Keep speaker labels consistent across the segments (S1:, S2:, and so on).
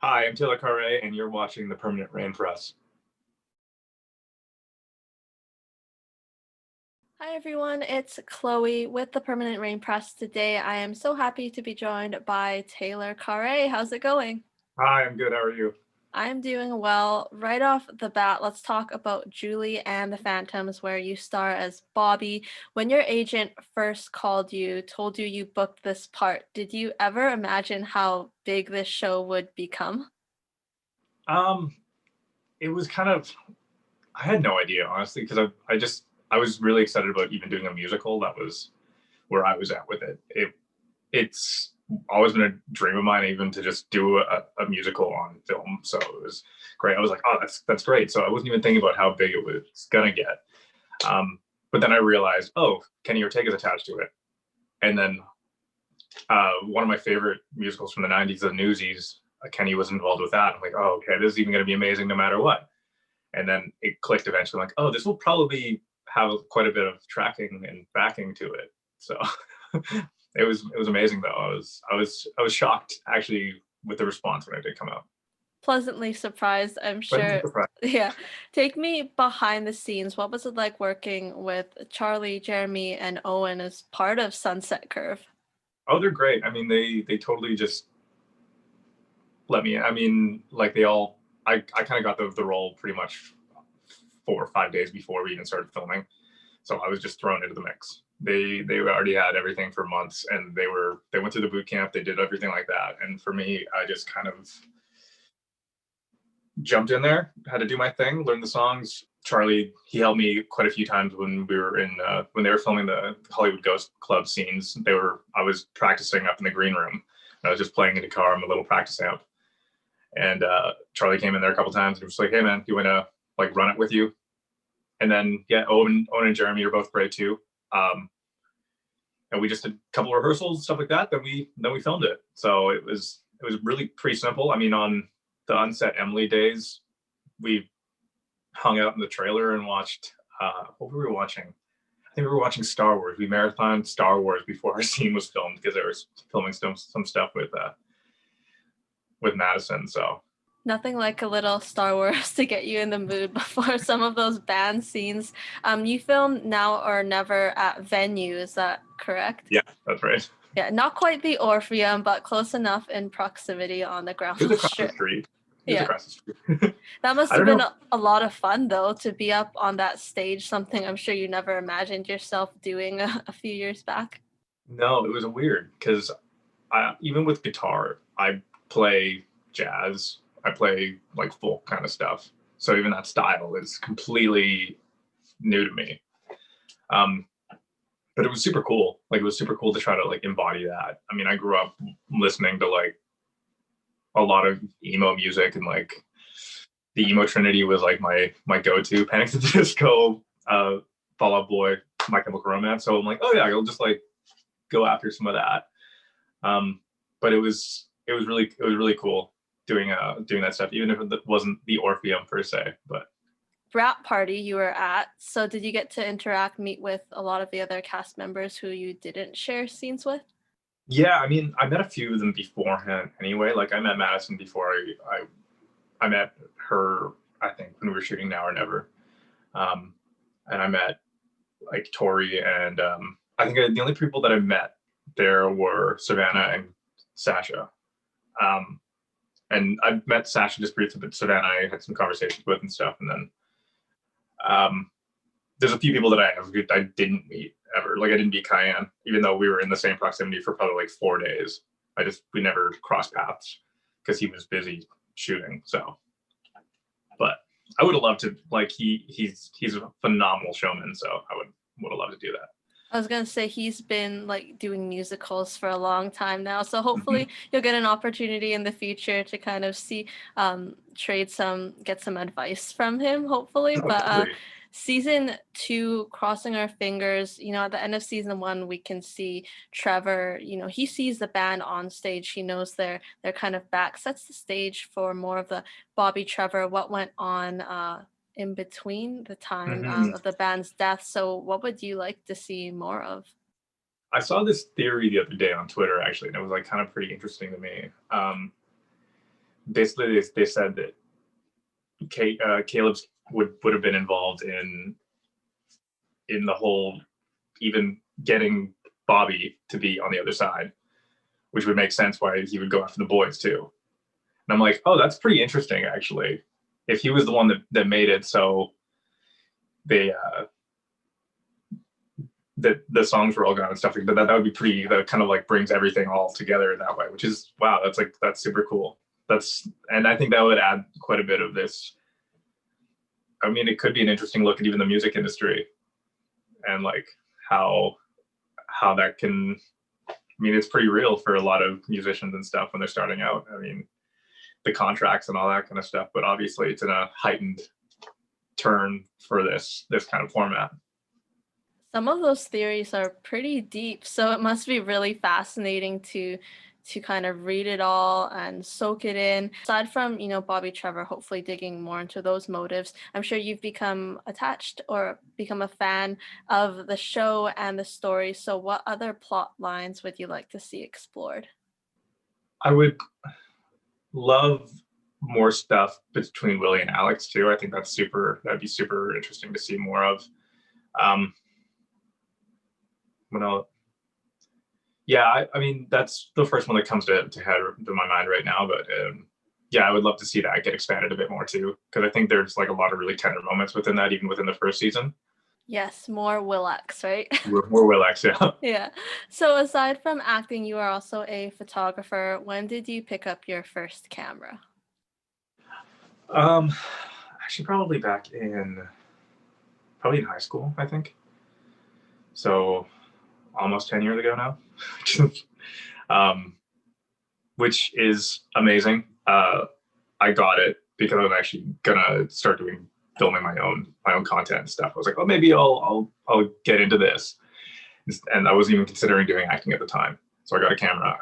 S1: Hi, I'm Taylor Kare, and you're watching The Permanent Rain Press.
S2: Hi everyone, it's Chloe with the Permanent Rain Press. Today I am so happy to be joined by Taylor Kare. How's it going?
S1: Hi, I'm good. How are you?
S2: I'm doing well. Right off the bat, let's talk about Julie and the Phantoms, where you star as Bobby. When your agent first called you, told you you booked this part, did you ever imagine how big this show would become?
S1: Um, it was kind of I had no idea honestly because I was really excited about even doing a musical. That was where I was at with it. It's always been a dream of mine even to just do a musical on film. So it was great. I was like, oh, that's great. So I wasn't even thinking about how big it was gonna get. Um, but then I realized, oh, Kenny Ortega's attached to it, and then one of my favorite musicals from the 90s, the Newsies, Kenny was involved with that. I'm like, oh, okay, this is even going to be amazing no matter what. And then it clicked eventually. I'm like, oh, this will probably have quite a bit of tracking and backing to it. So it was amazing though. I was shocked actually with the response when it did come out.
S2: Pleasantly surprised, I'm
S1: But
S2: sure. Yeah. Take me behind the scenes. What was it like working with Charlie, Jeremy, and Owen as part of Sunset Curve?
S1: oh, they're great. I mean, they totally just let me. I mean, like they all. I kind of got the role pretty much 4 or 5 days before we even started filming. So I was just thrown into the mix. They already had everything for months, and they went through the boot camp. They did everything like that, and for me, I just kind of jumped in there, had to do my thing, learn the songs. Charlie, he helped me quite a few times when we were in when they were filming the Hollywood Ghost Club scenes. I was practicing up in the green room. And I was just playing in the car on the little practice amp, and Charlie came in there a couple times and was like, "Hey man, you want to like run it with you?" And then yeah, Owen and Jeremy are both great too. And we just did a couple of rehearsals, stuff like that. Then we filmed it. So it was really pretty simple. I mean, on the unset Emily days, we hung out in the trailer and watched. What were we watching? I think we were watching Star Wars. We marathoned Star Wars before our scene was filmed because they were filming some stuff with Madison. So
S2: Nothing like a little Star Wars to get you in the mood before some of those band scenes. You film Now or Never at Venue, is that correct?
S1: yeah, that's right.
S2: Yeah, not quite the Orpheum, but close enough in proximity on the ground
S1: It was
S2: floor
S1: across the
S2: strip.
S1: street. It was
S2: Yeah,
S1: across the street.
S2: that must
S1: I
S2: have
S1: don't
S2: been
S1: know.
S2: a lot of fun though, to be up on that stage, something I'm sure you never imagined yourself doing a few years back.
S1: No, it was weird because even with guitar, I play jazz. I play like folk kind of stuff. So even that style is completely new to me. Um, but it was super cool. Like it was super cool to try to like embody that. I mean, I grew up listening to like a lot of emo music, and like the emo trinity was like my go-to. Panic at the Disco, Fall Out Boy, My Chemical Romance. So I'm like, oh yeah, I'll just like go after some of that. But it was really cool doing that stuff, even if it wasn't the Orpheum per se. But
S2: Wrap party you were at. So did you get to interact, meet with a lot of the other cast members who you didn't share scenes with?
S1: yeah, I mean, I met a few of them beforehand anyway. Like I met Madison before I met her. I think when we were shooting Now or Never, um, and I met like Tori and I think the only people that I met there were Savannah and Sasha. Um, and I met Sasha just briefly, but Savannah I had some conversations with and stuff, and then um, there's a few people that I didn't meet ever. Like I didn't meet Cayenne, even though we were in the same proximity for probably like 4 days. We never crossed paths because he was busy shooting. So, but I would have loved to like he's a phenomenal showman. So I would have loved to do that.
S2: I was gonna say he's been like doing musicals for a long time now, so hopefully
S1: Mm-hmm.
S2: you'll get an opportunity in the future to kind of see, get some advice from him, hopefully.
S1: Oh,
S2: But
S1: totally.
S2: season two, crossing our fingers, at the end of season one, we can see Trevor. He sees the band on stage. He knows they're kind of back. Sets the stage for more of the Bobby Trevor. What went on in between the time
S1: Mm-hmm.
S2: of the band's death. So, what would you like to see more of?
S1: I saw this theory the other day on Twitter actually, and it was like kind of pretty interesting to me. basically they said that Caleb's would have been involved in the whole, even getting Bobby to be on the other side, which would make sense why he would go after the boys too. And I'm like, oh, that's pretty interesting actually. If he was the one that made it, so they that the songs were all gone and stuff like that, that would be pretty. That kind of like brings everything all together that way, which is wow. That's super cool. And I think that would add quite a bit of this. I mean, it could be an interesting look at even the music industry and like how that can. I mean, it's pretty real for a lot of musicians and stuff when they're starting out. I mean, the contracts and all that kind of stuff, but obviously it's in a heightened turn for this kind of format.
S2: Some of those theories are pretty deep, so it must be really fascinating to kind of read it all and soak it in. Aside from, Bobby Trevor hopefully digging more into those motives, I'm sure you've become attached or become a fan of the show and the story. So what other plot lines would you like to see explored?
S1: I would love more stuff between Willie and Alex too. I think that'd be super interesting to see more of. Yeah, I mean, that's the first one that comes to my mind right now. But yeah, I would love to see that get expanded a bit more too, because I think there's like a lot of really tender moments within that, even within the first season.
S2: Yes, more Willax, right?
S1: More Willax, yeah.
S2: Yeah. So aside from acting, you are also a photographer. When did you pick up your first camera?
S1: Um, Actually, probably in high school, I think. So almost 10 years ago now. Which is amazing. I got it because I was actually gonna start doing filming my own content and stuff. I was like, oh, maybe I'll get into this, and I wasn't even considering doing acting at the time. So I got a camera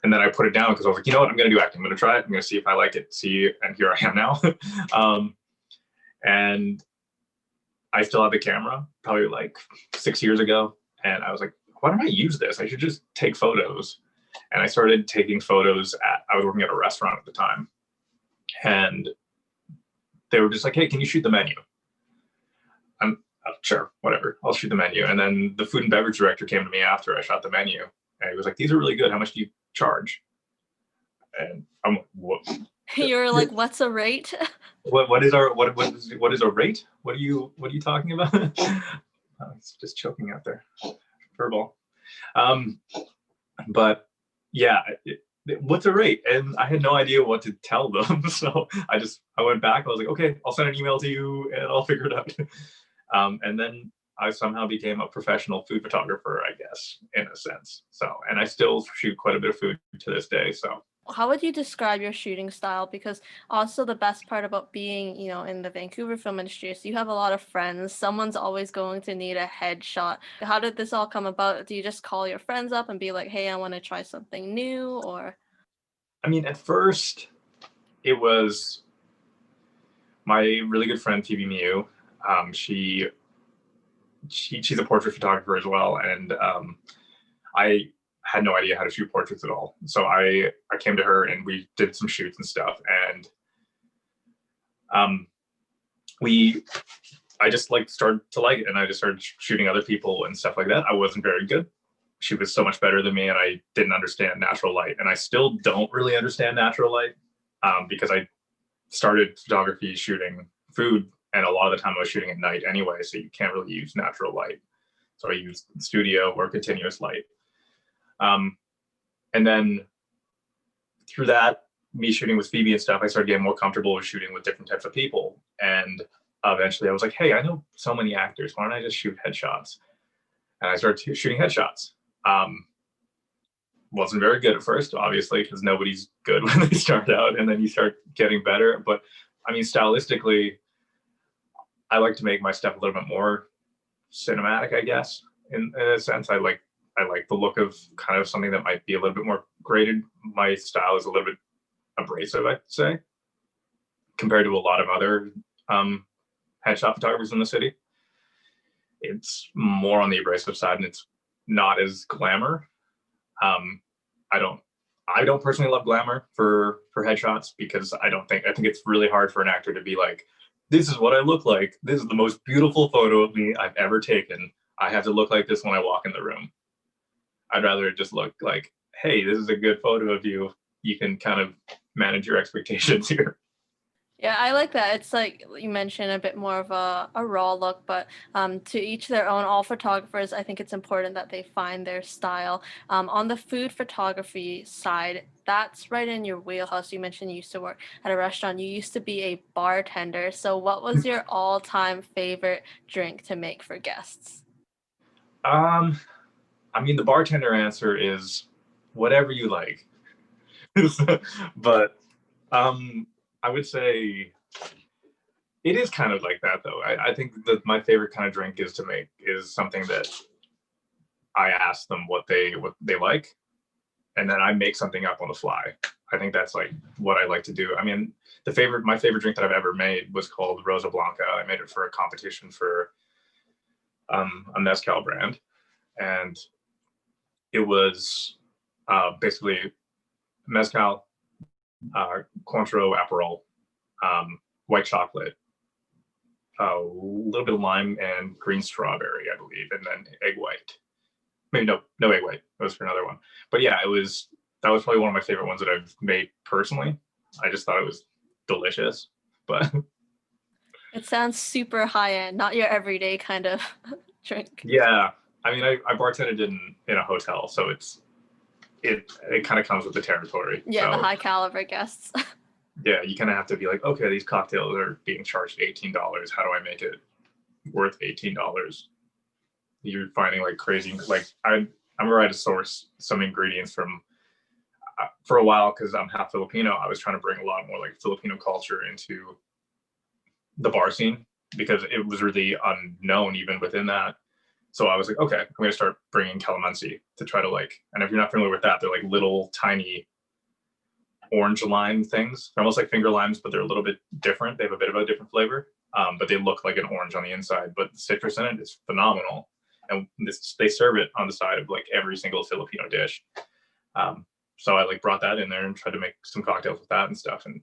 S1: and then I put it down because I was like, you know what, I'm gonna do acting. I'm gonna try it. I'm gonna see if I like it. And here I am now. And I still have the camera, probably like 6 years ago, and I was like, why don't I use this? I should just take photos. And I started taking photos I was working at a restaurant at the time. And they were just like, hey, can you shoot the menu? I'm sure, whatever, I'll shoot the menu. And then the food and beverage director came to me after I shot the menu. And he was like, these are really good. How much do you charge? And I'm like, what?
S2: You're like, what's a rate?
S1: What is a rate? What are you talking about? It's just choking out there. Furball. But yeah, what's a rate? And I had no idea what to tell them. So I went back. I was like, okay, I'll send an email to you and I'll figure it out. And then I somehow became a professional food photographer, I guess, in a sense. So, and I still shoot quite a bit of food to this day. So
S2: how would you describe your shooting style? Because also the best part about being, in the Vancouver film industry is you have a lot of friends. Someone's always going to need a headshot. How did this all come about? Do you just call your friends up and be like, hey, I want to try something new? Or
S1: I mean, at first it was my really good friend Phoebe Mew. She's a portrait photographer as well, and I had no idea how to shoot portraits at all. So I came to her and we did some shoots and stuff, and I just started to like it, and I just started shooting other people and stuff like that. I wasn't very good. She was so much better than me, and I didn't understand natural light, and I still don't really understand natural light because I started photography shooting food, and a lot of the time I was shooting at night anyway, so you can't really use natural light. So I used studio or continuous light. And then through that, me shooting with Phoebe and stuff, I started getting more comfortable with shooting with different types of people. And eventually I was like, hey, I know so many actors. Why don't I just shoot headshots? And I started shooting headshots. Wasn't very good at first, obviously, because nobody's good when they start out, and then you start getting better. But I mean, stylistically, I like to make my stuff a little bit more cinematic, I guess, in a sense. I like the look of kind of something that might be a little bit more graded. My style is a little bit abrasive, I'd say, compared to a lot of other headshot photographers in the city. It's more on the abrasive side, and it's not as glamour. I I don't personally love glamour for headshots because I think it's really hard for an actor to be like, this is what I look like. This is the most beautiful photo of me I've ever taken. I have to look like this when I walk in the room. I'd rather just look like, hey, this is a good photo of you. You can kind of manage your expectations here.
S2: Yeah, I like that. It's like you mentioned a bit more of a raw look, but to each their own. All photographers, I think it's important that they find their style. On the food photography side, that's right in your wheelhouse. You mentioned you used to work at a restaurant. You used to be a bartender. So, what was your all-time favorite drink to make for guests?
S1: Um, I mean, the bartender answer is whatever you like. But I would say it is kind of like that, though. I think that my favorite kind of drink is to make is something that I ask them what they like, and then I make something up on the fly. I think that's like what I like to do. I mean, my favorite drink that I've ever made was called Rosa Blanca. I made it for a competition for a mezcal brand, and it was basically mezcal, Cointreau Aperol, white chocolate, a little bit of lime and green strawberry, I believe, and then egg white. Maybe no egg white. It was for another one. But yeah, that was probably one of my favorite ones that I've made personally. I just thought it was delicious. But
S2: It sounds super high end, not your everyday kind of drink.
S1: yeah, I mean, I bartended in a hotel, so it kind of comes with the territory.
S2: Yeah, the
S1: So
S2: high caliber guests.
S1: yeah, you kind of have to be like, okay, these cocktails are being charged $18. How do I make it worth $18? You're finding like crazy. Like I remember I had to source some ingredients from for a while because I'm half Filipino. I was trying to bring a lot more like Filipino culture into the bar scene because it was really unknown even within that. So I was like, okay, I'm gonna start bringing calamansi to try to like. And if you're not familiar with that, they're like little tiny orange lime things. They're almost like finger limes, but they're a little bit different. They have a bit of a different flavor, but they look like an orange on the inside. But the citrus in it is phenomenal, and they serve it on the side of like every single Filipino dish. Um, so I like brought that in there and tried to make some cocktails with that and stuff, and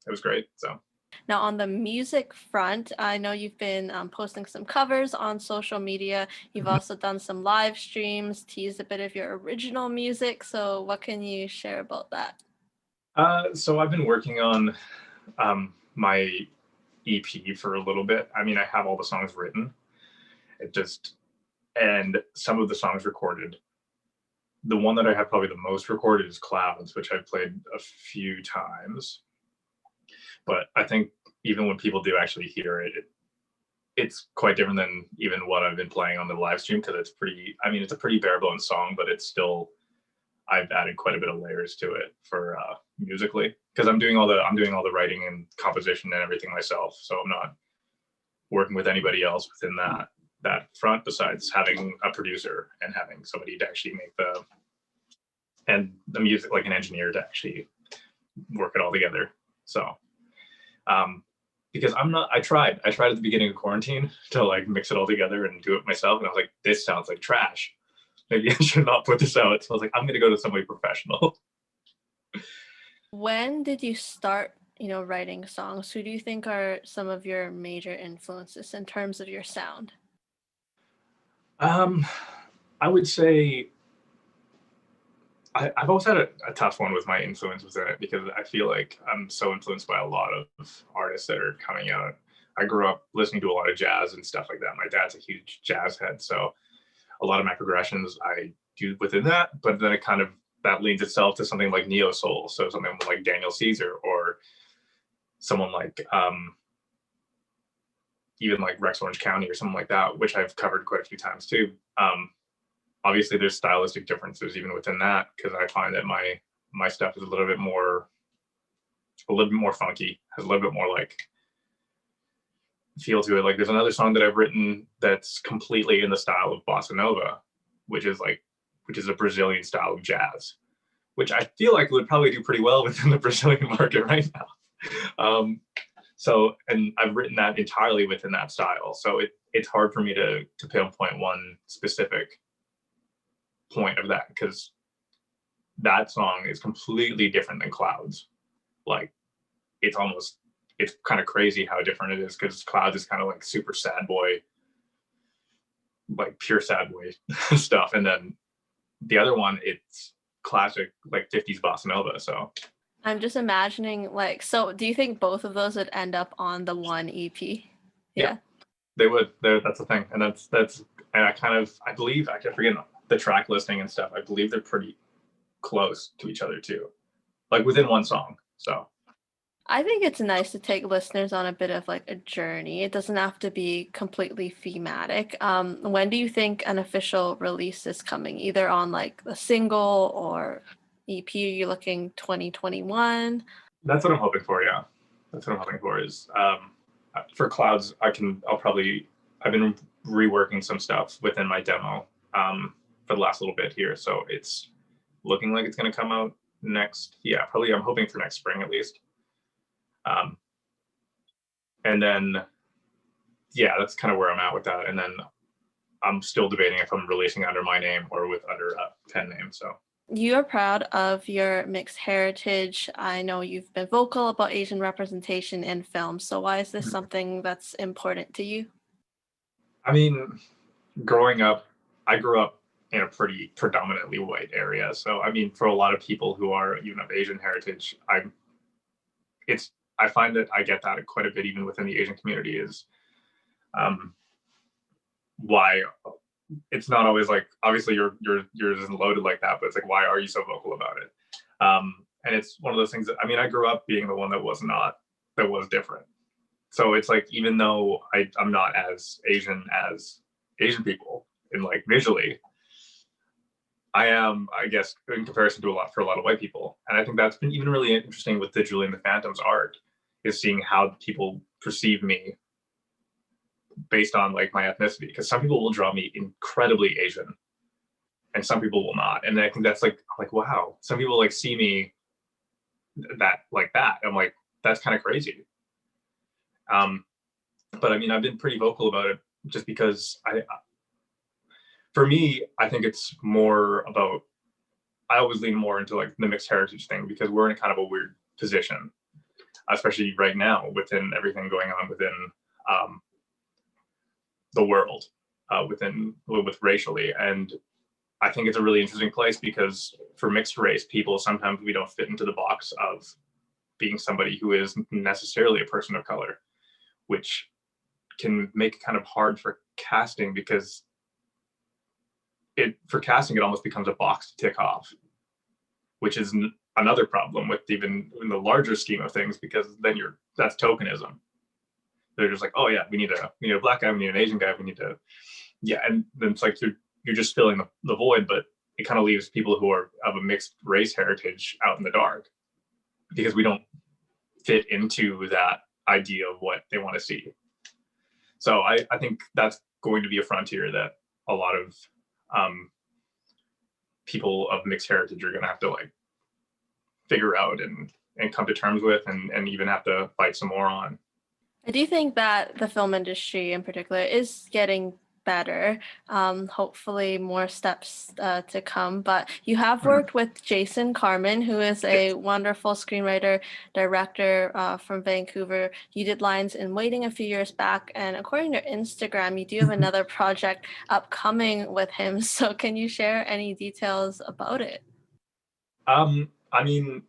S1: it was great. So
S2: Now, on the music front, I know you've been posting some covers on social media. You've also done some live streams, teased a bit of your original music. So, what can you share about that?
S1: so I've been working on my EP for a little bit. I mean, I have all the songs written. It just and some of the songs recorded. The one that I have probably the most recorded is Clouds, which I've played a few times. But I think even when people do actually hear it, it's quite different than even what I've been playing on the live stream because it's pretty. I mean, it's a pretty bare bones song, but it's still I've added quite a bit of layers to it for musically because I'm doing all the writing and composition and everything myself. So I'm not working with anybody else within that front besides having a producer and having somebody to actually make the music like an engineer to actually work it all together. So because I tried at the beginning of quarantine to like mix it all together and do it myself, and I was like, this sounds like trash. Maybe I should not put this out. So I was like, I'm gonna go to somebody professional.
S2: When did you start, writing songs? Who do you think are some of your major influences in terms of your sound?
S1: um, I would say I've always had a tough one with my influence within it because I feel like I'm so influenced by a lot of artists that are coming out. I grew up listening to a lot of jazz and stuff like that. My dad's a huge jazz head, so a lot of my progressions I do within that. But then it kind of that leads itself to something like neo soul, so something like Daniel Caesar or someone like even like Rex Orange County or something like that, which I've covered quite a few times too. Obviously, there's stylistic differences even within that because I find that my stuff is a little bit more funky, has a little bit more like feel to it. Like there's another song that I've written that's completely in the style of bossa nova, which is a Brazilian style of jazz, which I feel like would probably do pretty well within the Brazilian market right now. And I've written that entirely within that style. So it's hard for me to pinpoint one specific point of that because that song is completely different than Clouds. Like it's kind of crazy how different it is, because Clouds is kind of like super sad boy, like pure sad boy stuff, and then the other one, it's classic like 50s bossa nova. So
S2: I'm just imagining, like, so do you think both of those would end up on the one EP?
S1: yeah, they would. That's the thing, and and I believe, I forget the track listing and stuff. I believe they're pretty close to each other too, like within one song. So
S2: I think it's nice to take listeners on a bit of like a journey. It doesn't have to be completely thematic. When do you think an official release is coming? Either on like a single or EP? Are you looking 2021?
S1: that's what I'm hoping for. Yeah, that's what I'm hoping for. Is for Clouds, I've been reworking some stuff within my demo for the last little bit here, so it's looking like it's going to come out probably, I'm hoping for next spring at least. And then, yeah, that's kind of where I'm at with that. And then I'm still debating if I'm releasing under my name or under a pen name. So
S2: You are proud of your mixed heritage. I know you've been vocal about Asian representation in film. So why is this something that's important to you?
S1: I mean, growing up, I grew up in a pretty predominantly white area. So I mean, for a lot of people who are even of Asian heritage, I find that I get that quite a bit even within the Asian community, is why it's not always like, obviously yours isn't loaded like that, but it's like, why are you so vocal about it? And it's one of those things that, I mean, I grew up being the one that was different. So it's like, even though I'm not as Asian as Asian people in like visually, I am, I guess, in comparison to for a lot of white people. And I think that's been even really interesting with the Julie and the Phantoms art, is seeing how people perceive me based on like my ethnicity. Because some people will draw me incredibly Asian and some people will not. And I think that's like wow, some people like see me that like that. I'm like, that's kind of crazy. But I mean, I've been pretty vocal about it just because for me, I think it's more about, I always lean more into like the mixed heritage thing, because we're in kind of a weird position, especially right now within everything going on within the world, with racially. And I think it's a really interesting place, because for mixed race people, sometimes we don't fit into the box of being somebody who is necessarily a person of color, which can make it kind of hard for casting, because for casting, it almost becomes a box to tick off, which is another problem with even in the larger scheme of things, because then that's tokenism. They're just like, oh yeah, we need a black guy, we need an Asian guy, we need to, yeah. And then it's like, you're just filling the void, but it kind of leaves people who are of a mixed race heritage out in the dark, because we don't fit into that idea of what they want to see. So I think that's going to be a frontier that a lot of people of mixed heritage are going to have to like figure out and come to terms with, and even have to fight some more on.
S2: I do think that the film industry in particular is getting better. Hopefully more steps to come. But you have worked with Jason Carmen, who is a wonderful screenwriter, director from Vancouver. You did Lines in Waiting a few years back, and according to Instagram, you do have another project upcoming with him. So can you share any details about it?
S1: I mean,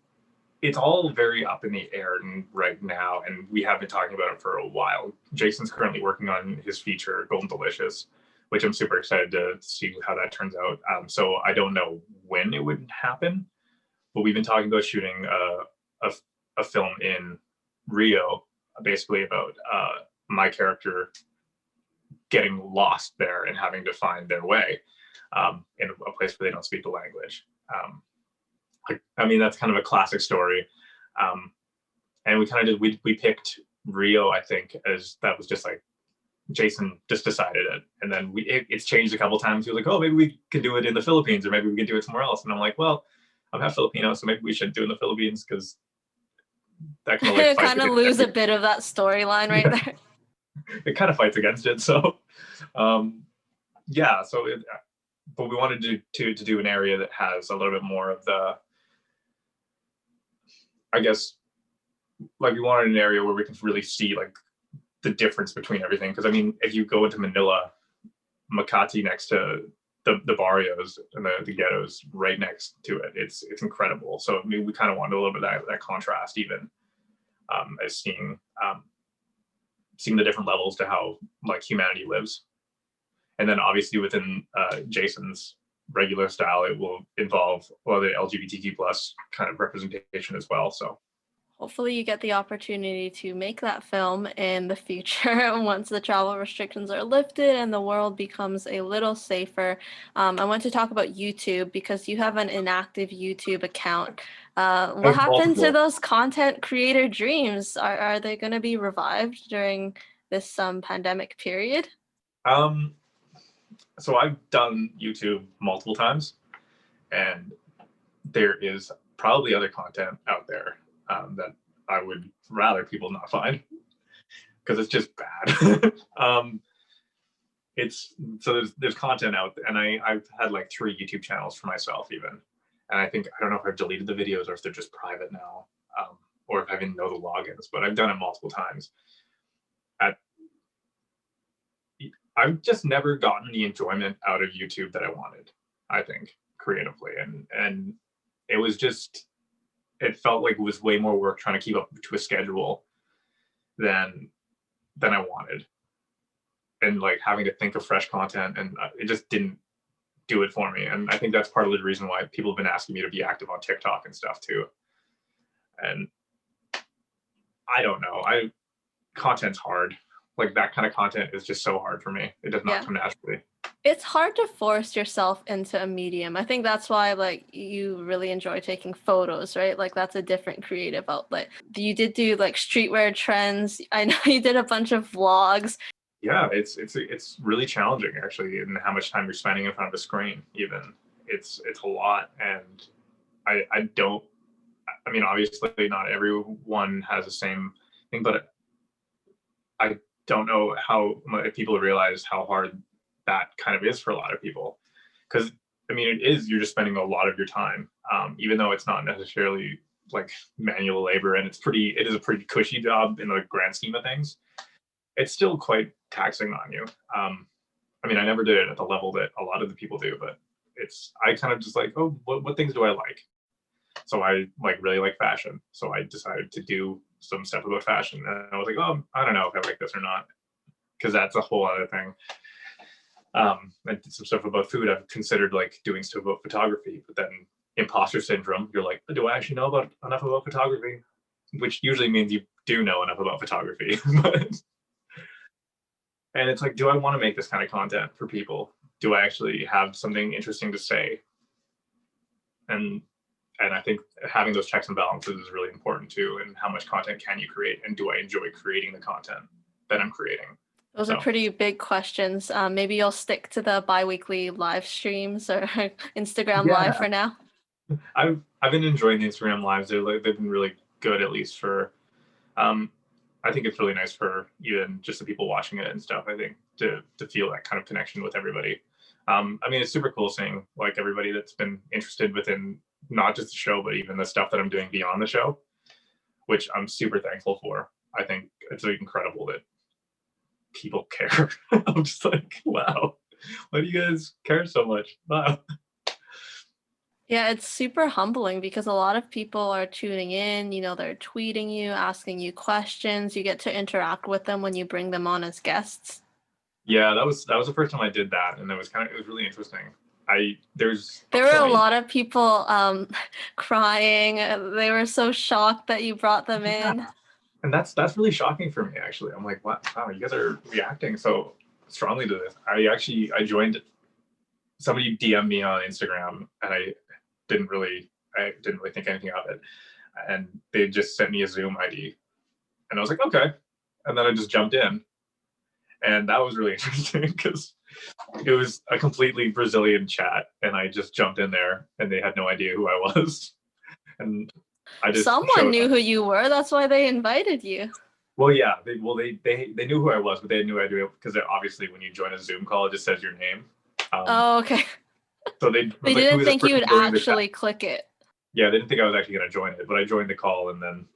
S1: it's all very up in the air right now, and we have been talking about it for a while. Jason's currently working on his feature, Golden Delicious, which I'm super excited to see how that turns out. So I don't know when it would happen, but we've been talking about shooting a film in Rio, basically about my character getting lost there and having to find their way in a place where they don't speak the language. I mean, that's kind of a classic story. And we kind of we picked Rio, I think, as that was just like, Jason just decided it. And then it's changed a couple times. He was like, oh, maybe we could do it in the Philippines, or maybe we could do it somewhere else. And I'm like, well, I'm half Filipino, so maybe we should do it in the Philippines, because that kind of like
S2: kind of lose a bit of that storyline right there.
S1: It kind of fights against it. So, yeah, so but we wanted to do an area that has a little bit more of the, I guess, like we wanted an area where we can really see like the difference between everything. Because I mean, if you go into Manila, Makati next to the barrios and the ghettos right next to it, it's incredible. So I mean, we kind of wanted a little bit of that contrast, even as seeing the different levels to how like humanity lives. And then obviously within Jason's regular style, it will involve a lot of the LGBTQ plus kind of representation as well. So
S2: Hopefully you get the opportunity to make that film in the future once the travel restrictions are lifted and the world becomes a little safer. I want to talk about YouTube because you have an inactive YouTube account. What happened to those content creator dreams? Are they going to be revived during this pandemic period?
S1: So I've done YouTube multiple times, and there is probably other content out there that I would rather people not find because it's just bad. It's so there's content out there, and I've had like 3 YouTube channels for myself even, and I don't know if I've deleted the videos or if they're just private now, or if I even know the logins, but I've done it multiple times. I've just never gotten the enjoyment out of YouTube that I wanted, I think, creatively, and it was just, it felt like it was way more work trying to keep up to a schedule than I wanted, and like having to think of fresh content, and it just didn't do it for me. And I think that's part of the reason why people have been asking me to be active on TikTok and stuff too. And I don't know, content's hard. Like that kind of content is just so hard for me. It does not come naturally.
S2: It's hard to force yourself into a medium. I think that's why like you really enjoy taking photos, right? Like that's a different creative outlet. You did do like streetwear trends. I know you did a bunch of vlogs.
S1: Yeah, it's really challenging actually, in how much time you're spending in front of a screen. Even it's a lot, and I mean, obviously not everyone has the same thing, but I don't know how if people realize how hard that kind of is for a lot of people. Because I mean, it is, you're just spending a lot of your time, even though it's not necessarily like manual labor, and it is a pretty cushy job in the grand scheme of things. It's still quite taxing on you. I mean, I never did it at the level that a lot of the people do, but I kind of just like, oh, what things do I like? So I like really like fashion. So I decided to do some stuff about fashion, and I was like, oh, I don't know if I like this or not, because that's a whole other thing. I did some stuff about food. I've considered like doing stuff about photography, but then imposter syndrome. You're like, do I actually know enough about photography? Which usually means you do know enough about photography. And it's like, do I want to make this kind of content for people? Do I actually have something interesting to say? And I think having those checks and balances is really important too. And how much content can you create? And do I enjoy creating the content that I'm creating?
S2: Those are pretty big questions. Maybe you'll stick to the bi-weekly live streams or Instagram Live for now.
S1: I've been enjoying the Instagram lives. They've been really good, at least for, I think it's really nice for even just the people watching it and stuff. I think to feel that kind of connection with everybody. I mean, it's super cool seeing like everybody that's been interested within not just the show, but even the stuff that I'm doing beyond the show, which I'm super thankful for. I think it's incredible that people care. I'm just like, wow, why do you guys care so much? Wow.
S2: Yeah, it's super humbling because a lot of people are tuning in, they're tweeting you, asking you questions. You get to interact with them when you bring them on as guests.
S1: Yeah, that was the first time I did that, and it was really interesting. There
S2: were a lot of people crying. They were so shocked that you brought them in.
S1: And that's really shocking for me, actually. I'm like, wow, you guys are reacting so strongly to this. I joined, somebody DM'd me on Instagram, and I didn't really think anything of it. And they just sent me a Zoom ID. And I was like, okay. And then I just jumped in. And that was really interesting because it was a completely Brazilian chat. And I just jumped in there and they had no idea who I was. And I just
S2: someone knew who you were. That's why they invited you.
S1: Well, yeah, they knew who I was, but they had no idea because obviously when you join a Zoom call, it just says your name.
S2: Oh, okay.
S1: So they
S2: They
S1: was like, "Who
S2: didn't
S1: is this
S2: think you
S1: person
S2: would
S1: joining the chat?"
S2: actually click it.
S1: Yeah, they didn't think I was actually going to join it, but I joined the call, and then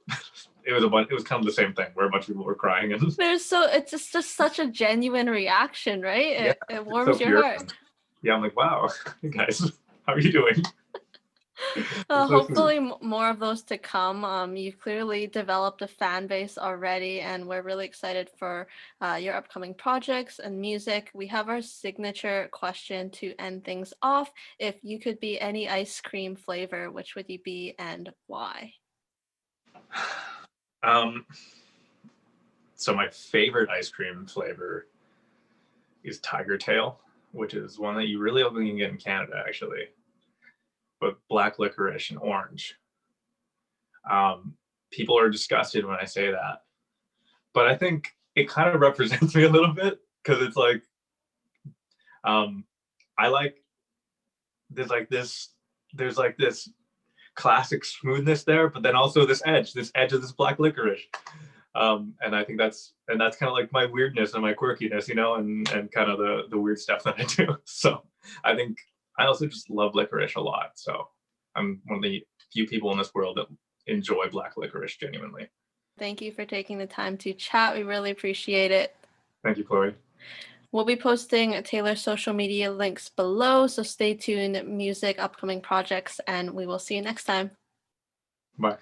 S1: it was a bunch. It was kind of the same thing where a bunch of people were crying, and
S2: It's just such a genuine reaction, right?
S1: yeah,
S2: It
S1: it's so
S2: warms your
S1: pure.
S2: heart.
S1: Yeah, I'm like, wow, guys, how are you doing? It's so sweet.
S2: Hopefully more of those to come. You've clearly developed a fan base already, and we're really excited for your upcoming projects and music. We have our signature question to end things off. If you could be any ice cream flavor, which would you be and why?
S1: Um, so my favorite ice cream flavor is Tiger Tail, which is one that you really only can get in Canada, actually. But black licorice and orange. Um, People are disgusted when I say that, but I think it kind of represents me a little bit because it's like um, I like there's like this classic smoothness there, but then also this edge of this black licorice. And I think that's kind of like my weirdness and my quirkiness, and kind of the weird stuff that I do. So I think I also just love licorice a lot. So I'm one of the few people in this world that enjoy black licorice genuinely.
S2: Thank you for taking the time to chat. We really appreciate it.
S1: Thank you, Chloe.
S2: We'll be posting Taylor's social media links below, so stay tuned, music, upcoming projects, and we will see you next time.
S1: Bye.